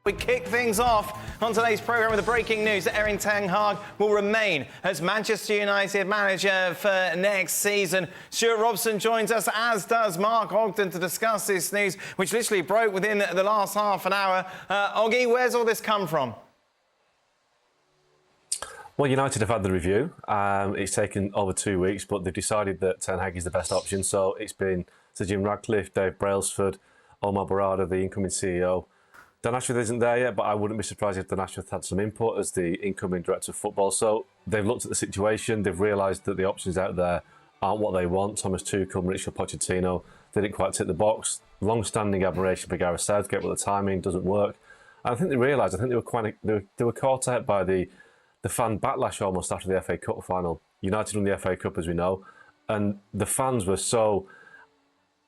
We kick things off on today's programme with the breaking news that Erik Ten Hag will remain as Manchester United manager for next season. Stewart Robson joins us, as does Mark Ogden, to discuss this news, which literally broke within the last half an hour. Oggy, where's all this come from? Well, United have had the review. It's taken over 2 weeks, but they've decided that Ten Hag is the best option. So it's been Sir Jim Ratcliffe, Dave Brailsford, Omar Barada, the incoming CEO. Dan Ashworth isn't there yet, but I wouldn't be surprised if Dan Ashworth had some input as the incoming director of football. So they've looked at the situation. They've realised that the options out there aren't what they want. Thomas Tuchel, Mauricio Pochettino, they didn't quite tick the box. Long-standing admiration for Gareth Southgate, but the timing doesn't work. And I think they realised. I think they were caught out by the fan backlash almost after the FA Cup final. United won the FA Cup, as we know, and the fans were so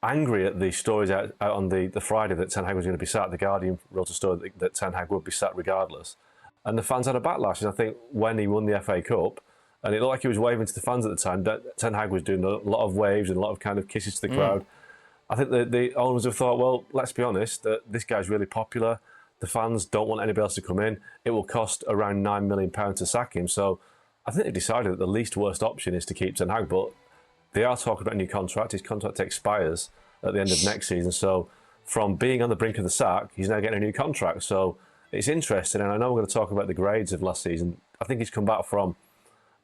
angry at the stories out on the Friday that Ten Hag was going to be sacked. The Guardian wrote a story that Ten Hag would be sacked regardless. And the fans had a backlash. And I think when he won the FA Cup, and it looked like he was waving to the fans at the time, Ten Hag was doing a lot of waves and a lot of kind of kisses to the crowd. I think the owners have thought, well, let's be honest, that this guy's really popular. The fans don't want anybody else to come in. It will cost around £9 million to sack him. So I think they've decided that the least worst option is to keep Ten Hag. But they are talking about a new contract. His contract expires at the end of next season. So from being on the brink of the sack, he's now getting a new contract. So it's interesting. And I know we're going to talk about the grades of last season. I think he's come back from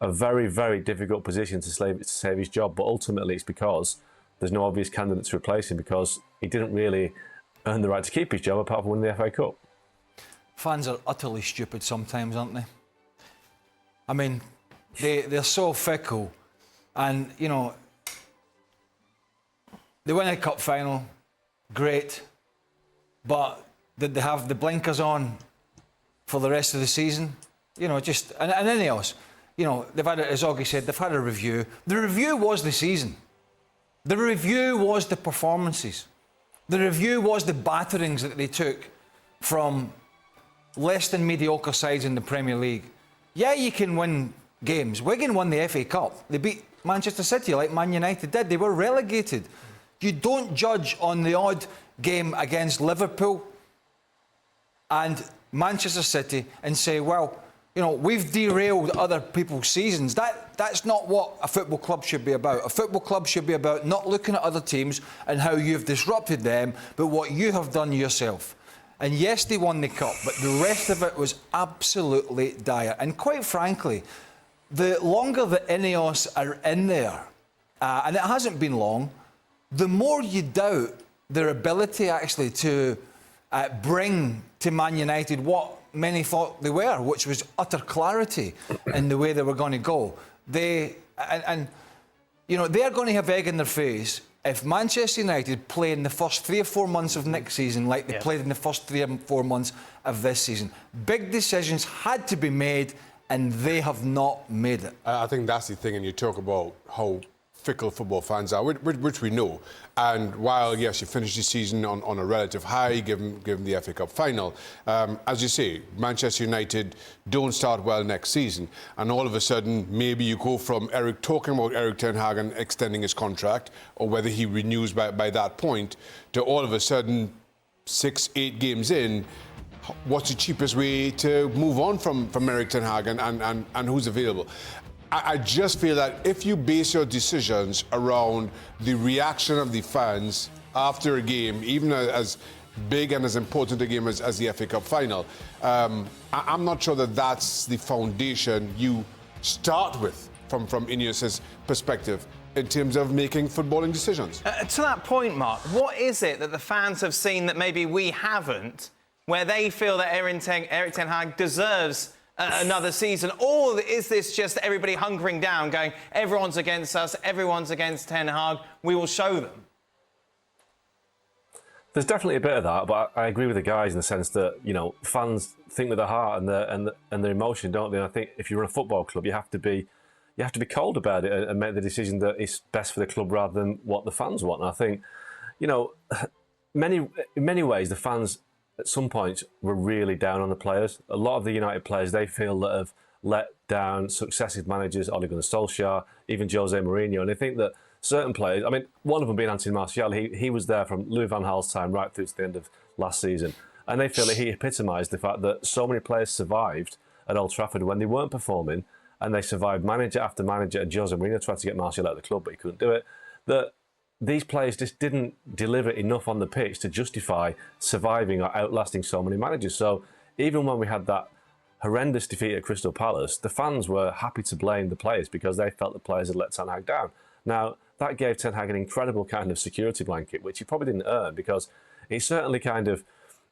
a very, very difficult position to save his job. But ultimately, it's because there's no obvious candidate to replace him, because he didn't really earn the right to keep his job apart from winning the FA Cup. Fans are utterly stupid sometimes, aren't they? I mean, they're so fickle. And, you know, they win a cup final, great. But did they have the blinkers on for the rest of the season? You know, just, and anything else. You know, they've had, as Augie said, they've had a review. The review was the season. The review was the performances. The review was the batterings that they took from less than mediocre sides in the Premier League. Yeah, you can win games. Wigan won the FA Cup. They beat Manchester City like Man United did. They were relegated. You don't judge on the odd game against Liverpool and Manchester City and say, well, you know, we've derailed other people's seasons. That's not what a football club should be about. A football club should be about not looking at other teams and how you've disrupted them, but what you have done yourself. And yes, they won the cup, but the rest of it was absolutely dire. And quite frankly, the longer the Ineos are in there, and it hasn't been long, the more you doubt their ability actually to bring to Man United what many thought they were, which was utter clarity in the way they were going to go. You know, they're going to have egg in their face if Manchester United play in the first 3 or 4 months of next season like they played in the first 3 or 4 months of this season. Big decisions had to be made, and they have not made it. I think that's the thing, and you talk about how fickle football fans are, which we know. And while, yes, you finished the season on a relative high, given the FA Cup final, as you say, Manchester United don't start well next season. And all of a sudden, maybe you go from talking about Erik Ten Hag and extending his contract, or whether he renews by that point, to all of a sudden, 6-8 games in, what's the cheapest way to move on from Erik Ten Hag and who's available? I just feel that if you base your decisions around the reaction of the fans after a game, even as big and as important a game as the FA Cup final, I'm not sure that that's the foundation you start with from Ineos's perspective in terms of making footballing decisions. To that point, Mark, what is it that the fans have seen that maybe we haven't, where they feel that Erik Ten Hag deserves another season? Or is this just everybody hunkering down, going, everyone's against us, everyone's against Ten Hag, we will show them? There's definitely a bit of that, but I agree with the guys in the sense that, you know, fans think with their heart and their emotion, don't they? And I think if you're a football club, you have to be cold about it and make the decision that it's best for the club rather than what the fans want. And I think, you know, in many ways, the fans at some point were really down on the players. A lot of the United players, they feel that have let down successive managers, Ole Gunnar Solskjaer, even Jose Mourinho, and they think that certain players, I mean, one of them being Anthony Martial, he was there from Louis van Gaal's time right through to the end of last season. And they feel that he epitomised the fact that so many players survived at Old Trafford when they weren't performing, and they survived manager after manager. And Jose Mourinho tried to get Martial out of the club, but he couldn't do it. That these players just didn't deliver enough on the pitch to justify surviving or outlasting so many managers. So even when we had that horrendous defeat at Crystal Palace, the fans were happy to blame the players because they felt the players had let Ten Hag down. Now, that gave Ten Hag an incredible kind of security blanket, which he probably didn't earn, because it certainly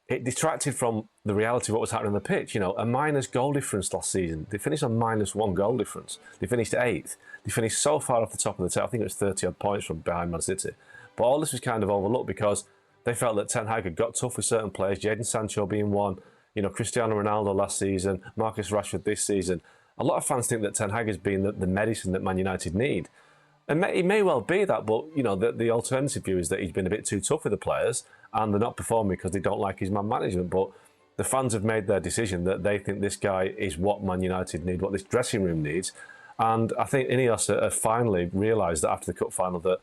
it detracted from the reality of what was happening on the pitch. You know, a minus goal difference last season. They finished on -1 goal difference. They finished 8th. They finished so far off the top of the table. I think it was 30-odd points from behind Man City. But all this was kind of overlooked because they felt that Ten Hag had got tough with certain players, Jadon Sancho being one, you know, Cristiano Ronaldo last season, Marcus Rashford this season. A lot of fans think that Ten Hag has been the medicine that Man United need. And it may well be that, but, you know, the alternative view is that he's been a bit too tough with the players and they're not performing because they don't like his man management. But the fans have made their decision that they think this guy is what Man United need, what this dressing room needs. And I think Ineos have finally realised that after the cup final, that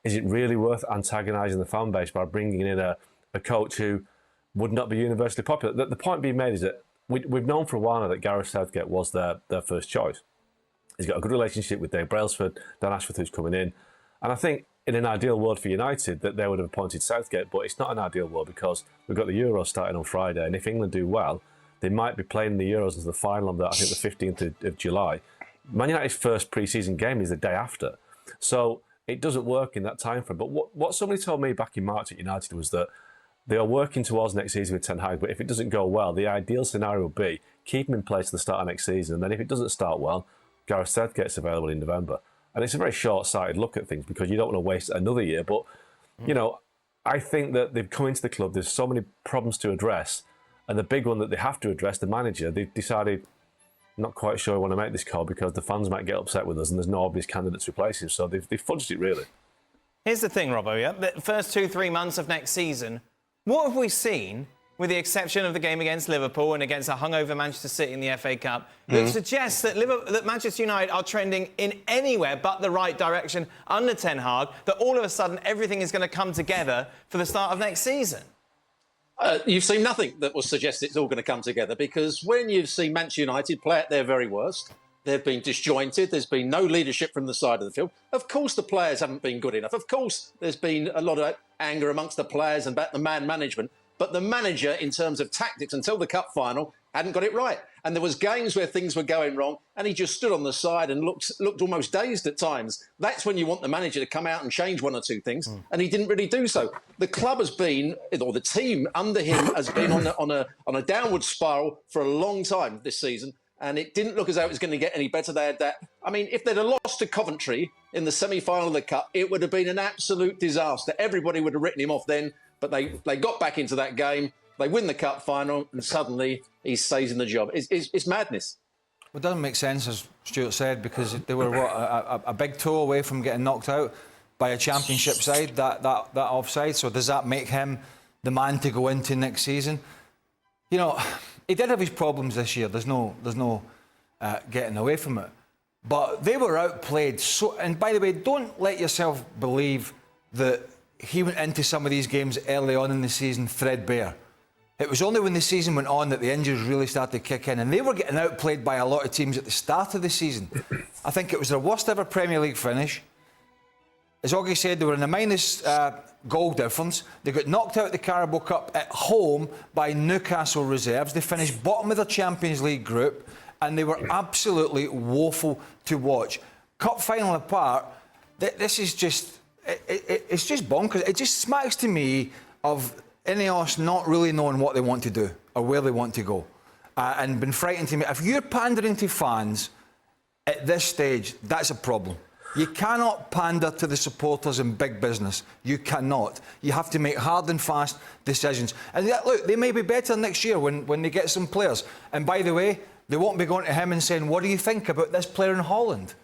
is it really worth antagonising the fan base by bringing in a coach who would not be universally popular? The point being made is that we've known for a while now that Gareth Southgate was their first choice. He's got a good relationship with Dave Brailsford, Dan Ashworth, who's coming in. And I think in an ideal world for United that they would have appointed Southgate, but it's not an ideal world because we've got the Euros starting on Friday, and if England do well, they might be playing the Euros into the final on I think the 15th of July. Man United's first pre-season game is the day after. So it doesn't work in that time frame. But what somebody told me back in March at United was that they are working towards next season with Ten Hag, but if it doesn't go well, the ideal scenario would be keep him in place at the start of next season, and then if it doesn't start well, Gareth Southgate's available in November. And it's a very short-sighted look at things because you don't want to waste another year. But, you know, I think that they've come into the club, there's so many problems to address, and the big one that they have to address, the manager, they've decided, not quite sure I want to make this call because the fans might get upset with us and there's no obvious candidate to replace him. So they've fudged it, really. Here's the thing, Robbo, yeah? The first 2-3 months of next season, what have we seen, with the exception of the game against Liverpool and against a hungover Manchester City in the FA Cup, that suggests that Manchester United are trending in anywhere but the right direction under Ten Hag, that all of a sudden everything is going to come together for the start of next season? You've seen nothing that will suggest it's all going to come together, because when you've seen Manchester United play at their very worst, they've been disjointed, there's been no leadership from the side of the field. Of course the players haven't been good enough. Of course there's been a lot of anger amongst the players and about the man management. But the manager, in terms of tactics, until the cup final, hadn't got it right. And there was games where things were going wrong, and he just stood on the side and looked almost dazed at times. That's when you want the manager to come out and change one or two things, and he didn't really do so. The club has been, or the team under him has been on a downward spiral for a long time this season, and it didn't look as though it was going to get any better. They had that. I mean, if they'd have lost to Coventry in the semi-final of the cup, it would have been an absolute disaster. Everybody would have written him off then. But they got back into that game, they win the cup final, and suddenly he stays in the job. It's madness. Well, it doesn't make sense, as Stewart said, because they were a big toe away from getting knocked out by a championship side, that offside. So does that make him the man to go into next season? You know, he did have his problems this year. There's no getting away from it. But they were outplayed. So, and by the way, don't let yourself believe that he went into some of these games early on in the season threadbare. It was only when the season went on that the injuries really started to kick in, and they were getting outplayed by a lot of teams at the start of the season. I think it was their worst ever Premier League finish. As Oggy said, they were in a minus goal difference. They got knocked out of the Carabao Cup at home by Newcastle reserves. They finished bottom of their Champions League group, and they were absolutely woeful to watch. Cup final apart, this is just... It's just bonkers. It just smacks to me of Ineos not really knowing what they want to do or where they want to go, and been frightened to me. If you're pandering to fans at this stage, that's a problem. You cannot pander to the supporters in big business. You cannot. You have to make hard and fast decisions. And look, they may be better next year when they get some players. And by the way, they won't be going to him and saying, "What do you think about this player in Holland?"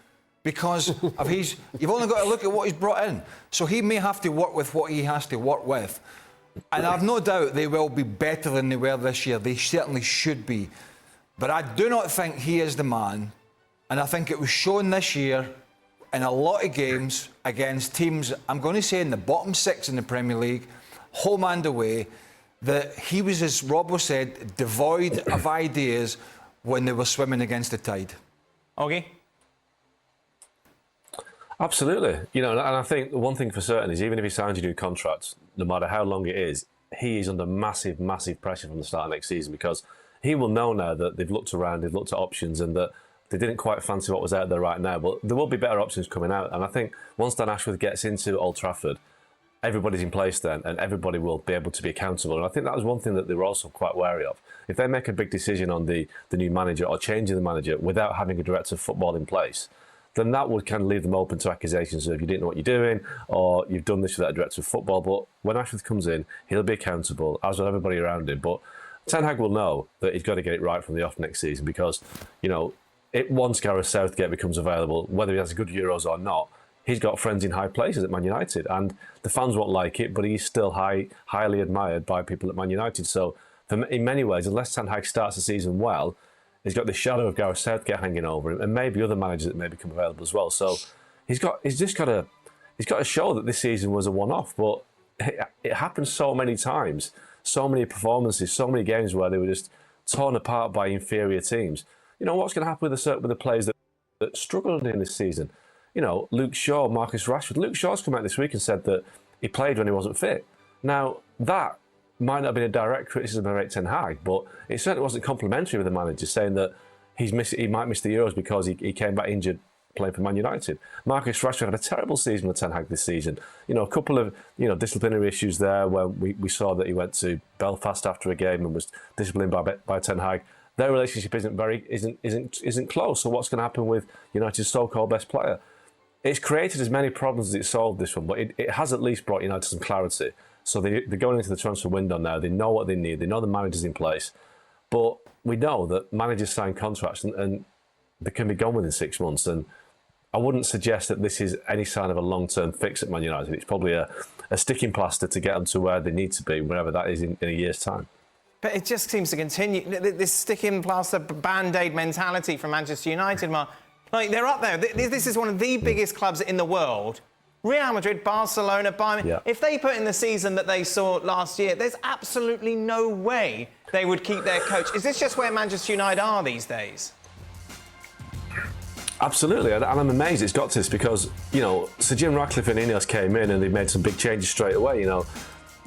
Because of you've only got to look at what he's brought in. So he may have to work with what he has to work with. And I've no doubt they will be better than they were this year. They certainly should be. But I do not think he is the man. And I think it was shown this year in a lot of games against teams, I'm going to say in the bottom 6 in the Premier League, home and away. that he was, as Robbo said, devoid of ideas when they were swimming against the tide. Oggy? Absolutely. You know, and I think the one thing for certain is even if he signs a new contract, no matter how long it is, he is under massive, massive pressure from the start of next season because he will know now that they've looked around, they've looked at options and that they didn't quite fancy what was out there right now. But there will be better options coming out. And I think once Dan Ashworth gets into Old Trafford, everybody's in place then and everybody will be able to be accountable. And I think that was one thing that they were also quite wary of. If they make a big decision on the new manager or changing the manager without having a director of football in place, then that would kind of leave them open to accusations of you didn't know what you're doing or you've done this without a director of football. But when Ashworth comes in, he'll be accountable, as will everybody around him. But Ten Hag will know that he's got to get it right from the off next season because, you know, once Gareth Southgate becomes available, whether he has a good Euros or not, he's got friends in high places at Man United. And the fans won't like it, but he's still highly admired by people at Man United. So in many ways, unless Ten Hag starts the season well, he's got the shadow of Gareth Southgate hanging over him, and maybe other managers that may become available as well. So he's got to show that this season was a one-off. But it happened so many times, so many performances, so many games where they were just torn apart by inferior teams. You know what's going to happen with the players that struggled in this season? You know, Luke Shaw, Marcus Rashford. Luke Shaw's come out this week and said that he played when he wasn't fit. Now that might not have been a direct criticism of Erik Ten Hag, but it certainly wasn't complimentary with the manager saying that he might miss the Euros because he came back injured playing for Man United. Marcus Rashford had a terrible season with Ten Hag this season. You know, a couple of disciplinary issues there where we saw that he went to Belfast after a game and was disciplined by Ten Hag. Their relationship isn't close. So what's going to happen with United's so-called best player? It's created as many problems as it solved this one, but it has at least brought United some clarity. So they're going into the transfer window now. They know what they need. They know the manager's in place. But we know that managers sign contracts and they can be gone within 6 months. And I wouldn't suggest that this is any sign of a long-term fix at Man United. It's probably a sticking plaster to get them to where they need to be, wherever that is in a year's time. But it just seems to continue. This sticking plaster band-aid mentality from Manchester United, Mark. Like, they're up there. This is one of the biggest clubs in the world. Real Madrid, Barcelona, Bayern. Yeah. If they put in the season that they saw last year, there's absolutely no way they would keep their coach. Is this just where Manchester United are these days? Absolutely, and I'm amazed it's got to this because, Sir Jim Ratcliffe and Ineos came in and they made some big changes straight away,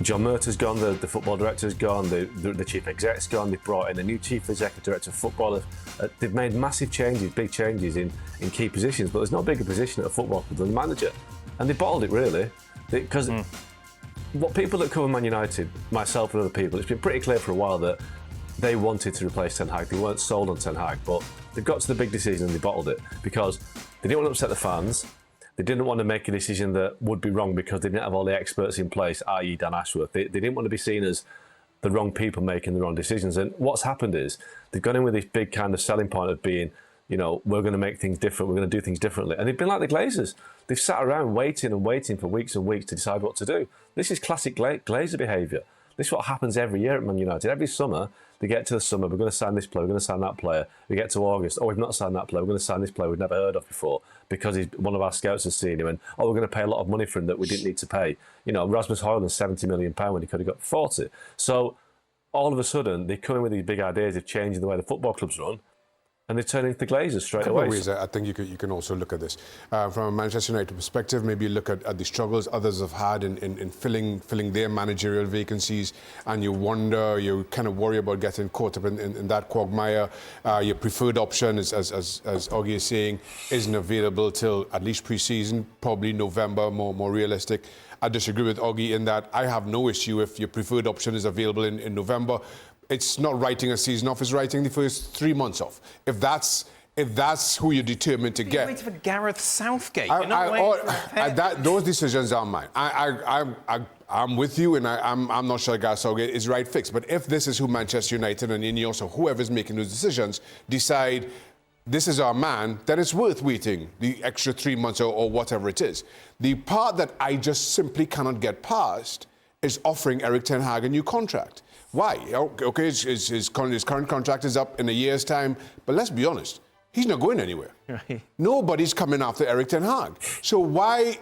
John Murtaugh's gone, the football director's gone, the chief exec's gone, they've brought in a new chief executive director of football. They've made massive changes, big changes in key positions, but there's no bigger position at a football club than the manager. And they bottled it, really. Because what people that cover Man United, myself and other people, it's been pretty clear for a while that they wanted to replace Ten Hag. They weren't sold on Ten Hag, but they've got to the big decision and they bottled it because they didn't want to upset the fans. They didn't want to make a decision that would be wrong because they didn't have all the experts in place, i.e. Dan Ashworth. They didn't want to be seen as the wrong people making the wrong decisions. And what's happened is they've gone in with this big kind of selling point of being, we're going to make things different, we're going to do things differently. And they've been like the Glazers. They've sat around waiting and waiting for weeks and weeks to decide what to do. This is classic Glazer behaviour. This is what happens every year at Man United. Every summer, they get to the summer, we're going to sign this player, we're going to sign that player. We get to August, we've not signed that player, we're going to sign this player we've never heard of before because one of our scouts has seen him and, we're going to pay a lot of money for him that we didn't need to pay. Rasmus Højlund's £70 million when he could have got 40. So all of a sudden, they come in with these big ideas of changing the way the football clubs run, and they turn into the Glazers straight away. Ways I think you can also look at this. From a Manchester United perspective, maybe look at the struggles others have had in filling their managerial vacancies, and you kind of worry about getting caught up in that quagmire. Your preferred option, as Oggy is saying, isn't available till at least pre-season, probably November, more realistic. I disagree with Oggy in that I have no issue if your preferred option is available in November. It's not writing a season off, it's writing the first 3 months off. If that's who you're determined to get. You're waiting for Gareth Southgate. You're not waiting for those decisions are mine. I'm with you, and I'm not sure Gareth Southgate is the right fix. But if this is who Manchester United and Ineos or whoever's making those decisions decide this is our man, then it's worth waiting the extra 3 months or whatever it is. The part that I just simply cannot get past is offering Erik Ten Hag a new contract. Why? Okay, his current contract is up in a year's time, but let's be honest, he's not going anywhere. Right. Nobody's coming after Erik Ten Hag. So why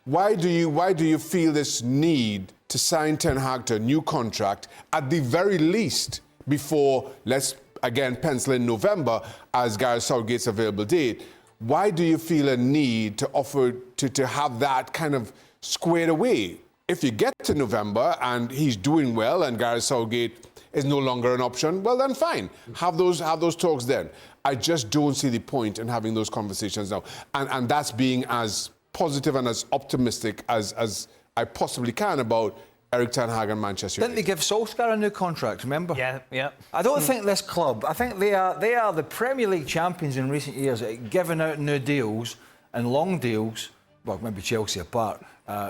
why do you feel this need to sign Ten Hag to a new contract at the very least before, let's again pencil in November as Gareth Southgate's available date? Why do you feel a need to offer to have that kind of squared away? If you get to November and he's doing well and Gareth Southgate is no longer an option, well then fine. Have those talks then. I just don't see the point in having those conversations now. And that's being as positive and as optimistic as I possibly can about Erik Ten Hag and Manchester United. Didn't they give Solskjaer a new contract, remember? Yeah. I don't think this club, I think they are the Premier League champions in recent years at giving out new deals and long deals, well, maybe Chelsea apart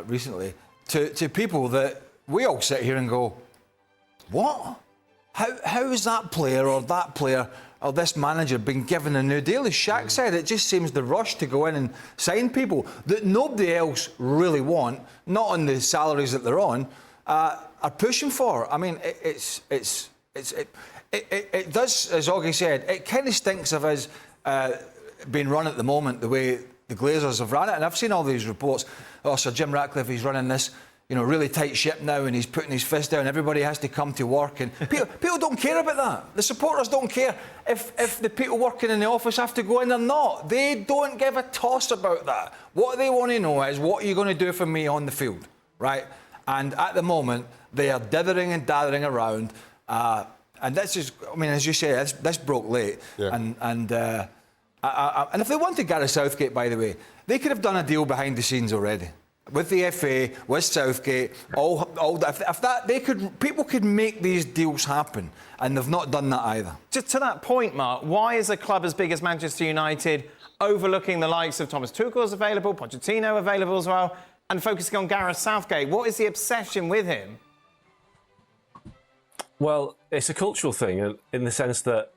recently, to people that we all sit here and go, what? How is that player or this manager been given a new deal? As Shaq said, it just seems the rush to go in and sign people that nobody else really want, not on the salaries that they're on, are pushing for. I mean, it does, as Augie said, it kind of stinks of us being run at the moment the way the Glazers have run it. And I've seen all these reports. Oh, Sir Jim Ratcliffe, he's running this, really tight ship now, and he's putting his fist down. Everybody has to come to work, and people don't care about that. The supporters don't care if the people working in the office have to go in or not. They don't give a toss about that. What they want to know is, what are you going to do for me on the field, right? And at the moment, they are dithering and dathering around, and that's just, I mean, as you say, this broke late, yeah. And if they wanted Gareth Southgate, by the way, they could have done a deal behind the scenes already. With the FA, with Southgate, all that. If that, people could make these deals happen, and they've not done that either. Just to that point, Mark, why is a club as big as Manchester United overlooking the likes of Thomas Tuchel's available, Pochettino available as well, and focusing on Gareth Southgate? What is the obsession with him? Well, it's a cultural thing in the sense that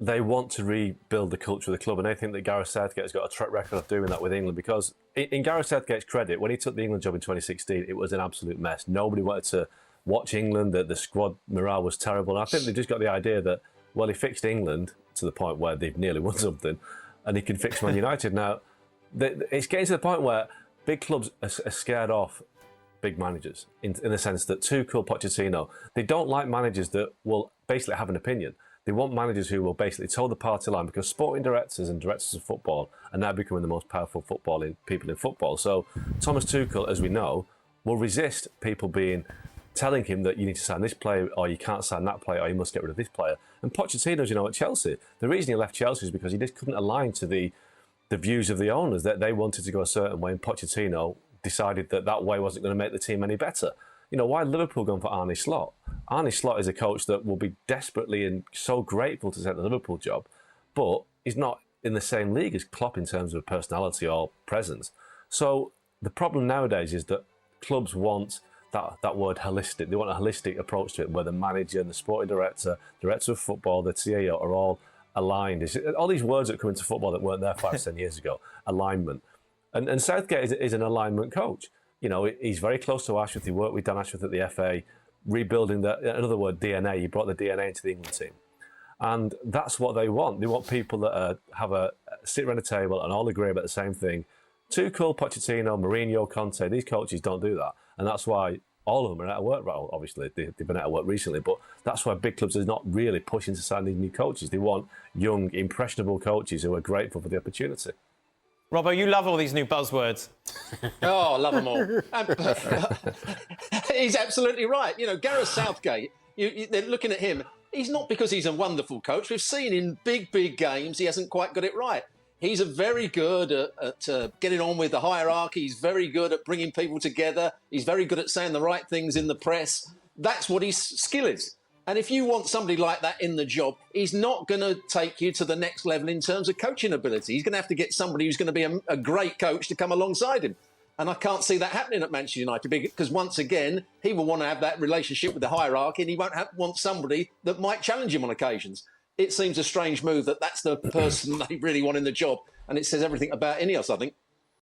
they want to rebuild the culture of the club, and I think that Gareth Southgate has got a track record of doing that with England, because in Gareth Southgate's credit, when he took the England job in 2016, it was an absolute mess. Nobody wanted to watch England, the squad morale was terrible, and I think they just got the idea that, well, he fixed England to the point where they've nearly won something, and he can fix Man United. Now, it's getting to the point where big clubs are scared off big managers, in the sense that Tuchel, Pochettino, they don't like managers that will basically have an opinion. They want managers who will basically toe the party line, because sporting directors and directors of football are now becoming the most powerful people in football. So Thomas Tuchel, as we know, will resist people telling him that you need to sign this player, or you can't sign that player, or you must get rid of this player. And Pochettino's, at Chelsea, the reason he left Chelsea is because he just couldn't align to the views of the owners, that they wanted to go a certain way, and Pochettino decided that way wasn't going to make the team any better. Why Liverpool gone for Arne Slot? Arne Slot is a coach that will be desperately and so grateful to take the Liverpool job, but he's not in the same league as Klopp in terms of personality or presence. So the problem nowadays is that clubs want that word holistic. They want a holistic approach to it, where the manager and the sporting director of football, the CEO are all aligned. All these words that come into football that weren't there 5-10 years ago. Alignment. And Southgate is an alignment coach. He's very close to Ashworth. He worked with Dan Ashworth at the FA, rebuilding in other words, DNA. He brought the DNA into the England team. And that's what they want. They want people that sit around a table and all agree about the same thing. Tuchel, Pochettino, Mourinho, Conte, these coaches don't do that. And that's why all of them are out of work. Well, obviously, they've been out of work recently, but that's why big clubs are not really pushing to sign these new coaches. They want young, impressionable coaches who are grateful for the opportunity. Robbo, you love all these new buzzwords. Oh, I love them all. He's absolutely right. Gareth Southgate, they're looking at him. He's not because he's a wonderful coach. We've seen in big games he hasn't quite got it right. He's very good at getting on with the hierarchy. He's very good at bringing people together. He's very good at saying the right things in the press. That's what his skill is. And if you want somebody like that in the job, he's not going to take you to the next level in terms of coaching ability. He's going to have to get somebody who's going to be a great coach to come alongside him. And I can't see that happening at Manchester United, because once again, he will want to have that relationship with the hierarchy, and he won't want somebody that might challenge him on occasions. It seems a strange move that's the person they really want in the job. And it says everything about Ineos, I think.